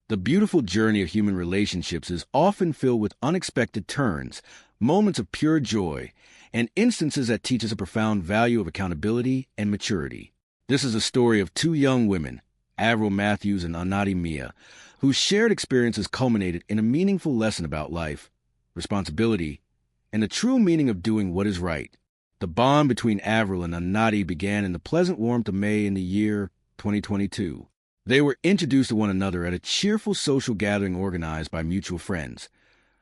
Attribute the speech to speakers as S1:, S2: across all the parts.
S1: The beautiful journey of human relationships is often filled with unexpected turns, moments of pure joy, and instances that teach us a profound value of accountability and maturity. This is a story of two young women, Avril Matthews and Anadi Mia, whose shared experiences culminated in a meaningful lesson about life, responsibility, and the true meaning of doing what is right. The bond between Avril and Anadi began in the pleasant warmth of May in the year 2022. They were introduced to one another at a cheerful social gathering organized by mutual friends,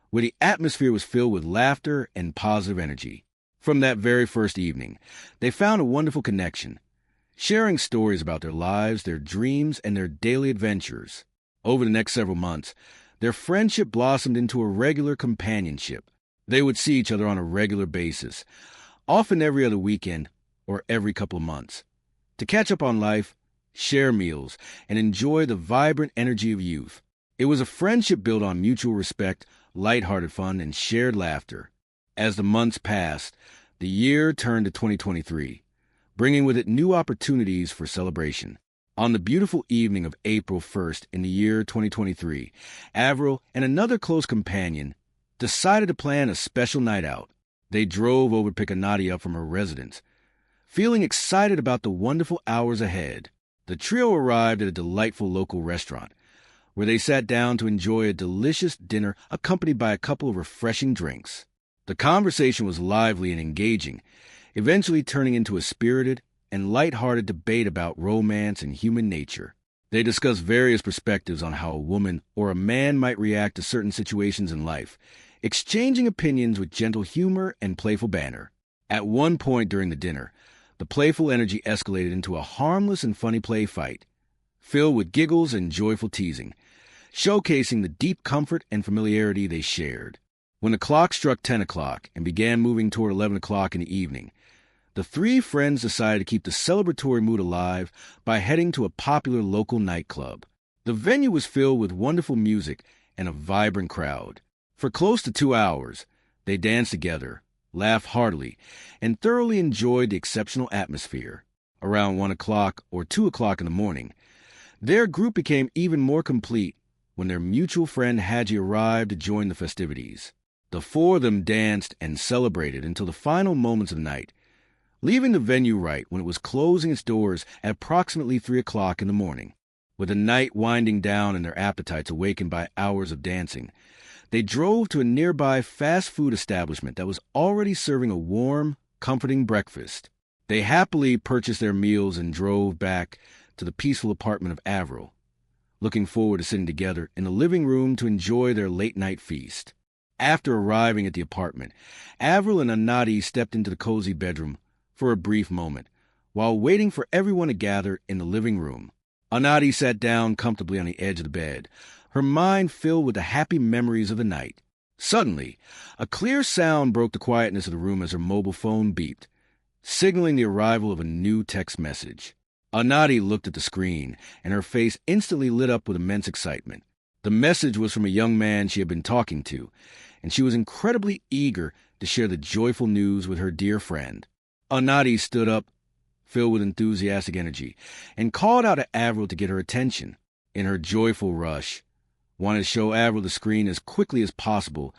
S1: where the atmosphere was filled with laughter and positive energy. From that very first evening, they found a wonderful connection, sharing stories about their lives, their dreams, and their daily adventures. Over the next several months, their friendship blossomed into a regular companionship. They would see each other on a regular basis, often every other weekend or every couple of months, to catch up on life, share meals, and enjoy the vibrant energy of youth. It was a friendship built on mutual respect, lighthearted fun, and shared laughter. As the months passed, the year turned to 2023, bringing with it new opportunities for celebration. On the beautiful evening of April 1st in the year 2023, Avril and another close companion decided to plan a special night out. They drove over to pick Anadi up from her residence, feeling excited about the wonderful hours ahead. The trio arrived at a delightful local restaurant, where they sat down to enjoy a delicious dinner accompanied by a couple of refreshing drinks. The conversation was lively and engaging, eventually turning into a spirited and light-hearted debate about romance and human nature. They discussed various perspectives on how a woman or a man might react to certain situations in life, exchanging opinions with gentle humor and playful banter. At one point during the dinner, the playful energy escalated into a harmless and funny play fight, filled with giggles and joyful teasing, showcasing the deep comfort and familiarity they shared. When the clock struck 10 o'clock and began moving toward 11 o'clock in the evening, the three friends decided to keep the celebratory mood alive by heading to a popular local nightclub. The venue was filled with wonderful music and a vibrant crowd. For close to 2 hours, they danced together, laughed heartily, and thoroughly enjoyed the exceptional atmosphere. Around 1 o'clock or 2 o'clock in the morning, their group became even more complete when their mutual friend Haji arrived to join the festivities. The four of them danced and celebrated until the final moments of the night, leaving the venue right when it was closing its doors at approximately 3 o'clock in the morning. With the night winding down and their appetites awakened by hours of dancing, they drove to a nearby fast food establishment that was already serving a warm, comforting breakfast. They happily purchased their meals and drove back to the peaceful apartment of Avril, looking forward to sitting together in the living room to enjoy their late-night feast. After arriving at the apartment, Avril and Anadi stepped into the cozy bedroom for a brief moment, while waiting for everyone to gather in the living room. Anadi sat down comfortably on the edge of the bed, her mind filled with the happy memories of the night. Suddenly, a clear sound broke the quietness of the room as her mobile phone beeped, signaling the arrival of a new text message. Anadi looked at the screen, and her face instantly lit up with immense excitement. The message was from a young man she had been talking to, and she was incredibly eager to share the joyful news with her dear friend. Anadi stood up, filled with enthusiastic energy, and called out to Avril to get her attention. In her joyful rush, wanting to show Avril the screen as quickly as possible,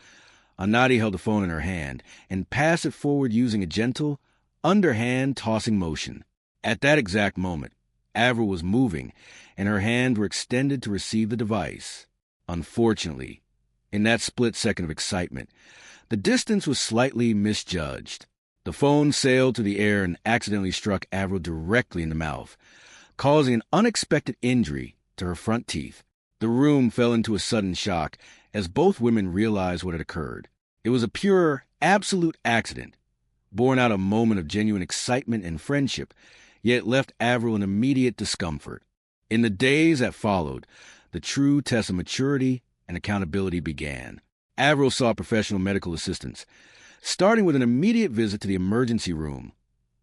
S1: Anadi held the phone in her hand and passed it forward using a gentle, underhand tossing motion. At that exact moment, Avril was moving, and her hands were extended to receive the device. Unfortunately, in that split second of excitement, the distance was slightly misjudged. The phone sailed through the air and accidentally struck Avril directly in the mouth, causing an unexpected injury to her front teeth. The room fell into a sudden shock as both women realized what had occurred. It was a pure, absolute accident, born out of a moment of genuine excitement and friendship, yet left Avril in immediate discomfort. In the days that followed, the true test of maturity and accountability began. Avril sought professional medical assistance, starting with an immediate visit to the emergency room,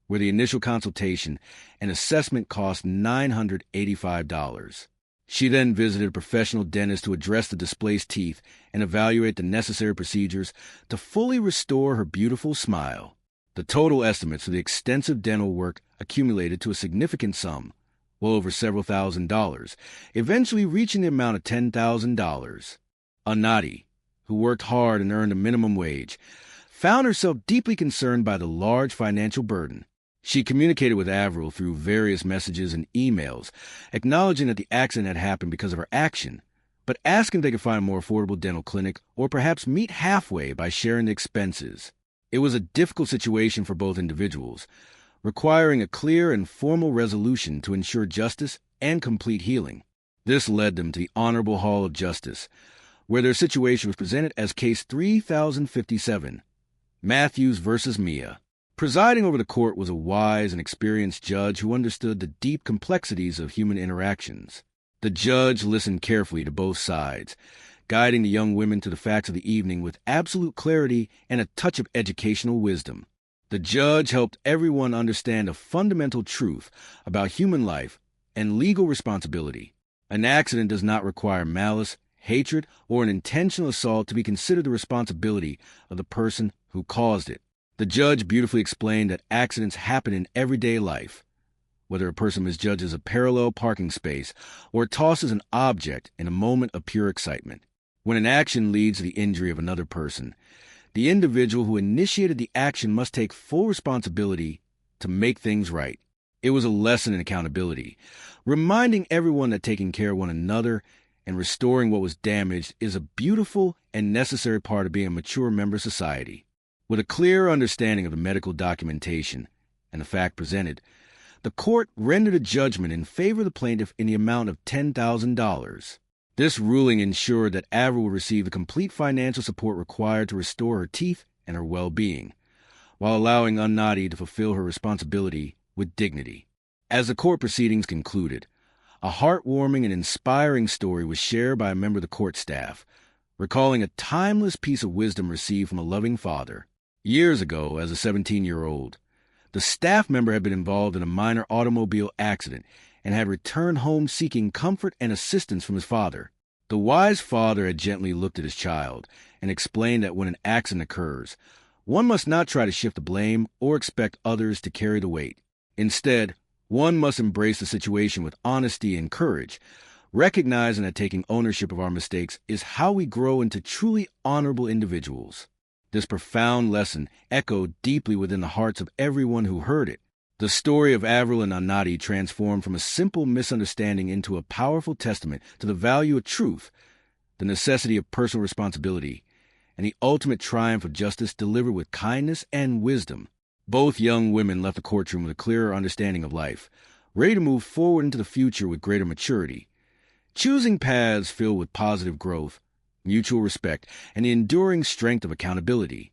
S1: where the initial consultation and assessment cost $985. She then visited a professional dentist to address the displaced teeth and evaluate the necessary procedures to fully restore her beautiful smile. The total estimates for the extensive dental work accumulated to a significant sum, well over several $1,000s, eventually reaching the amount of $10,000. Annati, who worked hard and earned a minimum wage, found herself deeply concerned by the large financial burden. She communicated with Avril through various messages and emails, acknowledging that the accident had happened because of her action, but asking if they could find a more affordable dental clinic or perhaps meet halfway by sharing the expenses. It was a difficult situation for both individuals, requiring a clear and formal resolution to ensure justice and complete healing. This led them to the Honorable Hall of Justice, where their situation was presented as Case 3057, Matthews versus Mia. Presiding over the court was a wise and experienced judge who understood the deep complexities of human interactions. The judge listened carefully to both sides, guiding the young women to the facts of the evening with absolute clarity and a touch of educational wisdom. The judge helped everyone understand a fundamental truth about human life and legal responsibility. An accident does not require malice, hatred, or an intentional assault to be considered the responsibility of the person who caused it. The judge beautifully explained that accidents happen in everyday life, whether a person misjudges a parallel parking space or tosses an object in a moment of pure excitement. When an action leads to the injury of another person, the individual who initiated the action must take full responsibility to make things right. It was a lesson in accountability, reminding everyone that taking care of one another and restoring what was damaged is a beautiful and necessary part of being a mature member of society. With a clear understanding of the medical documentation and the fact presented, the court rendered a judgment in favor of the plaintiff in the amount of $10,000. This ruling ensured that Avril would receive the complete financial support required to restore her teeth and her well-being, while allowing Annati to fulfill her responsibility with dignity. As the court proceedings concluded, a heartwarming and inspiring story was shared by a member of the court staff, recalling a timeless piece of wisdom received from a loving father. Years ago, as a 17-year-old, the staff member had been involved in a minor automobile accident and had returned home seeking comfort and assistance from his father. The wise father had gently looked at his child and explained that when an accident occurs, one must not try to shift the blame or expect others to carry the weight. Instead, one must embrace the situation with honesty and courage, recognizing that taking ownership of our mistakes is how we grow into truly honorable individuals. This profound lesson echoed deeply within the hearts of everyone who heard it. The story of Avril and Annati transformed from a simple misunderstanding into a powerful testament to the value of truth, the necessity of personal responsibility, and the ultimate triumph of justice delivered with kindness and wisdom. Both young women left the courtroom with a clearer understanding of life, ready to move forward into the future with greater maturity, choosing paths filled with positive growth, mutual respect, and the enduring strength of accountability.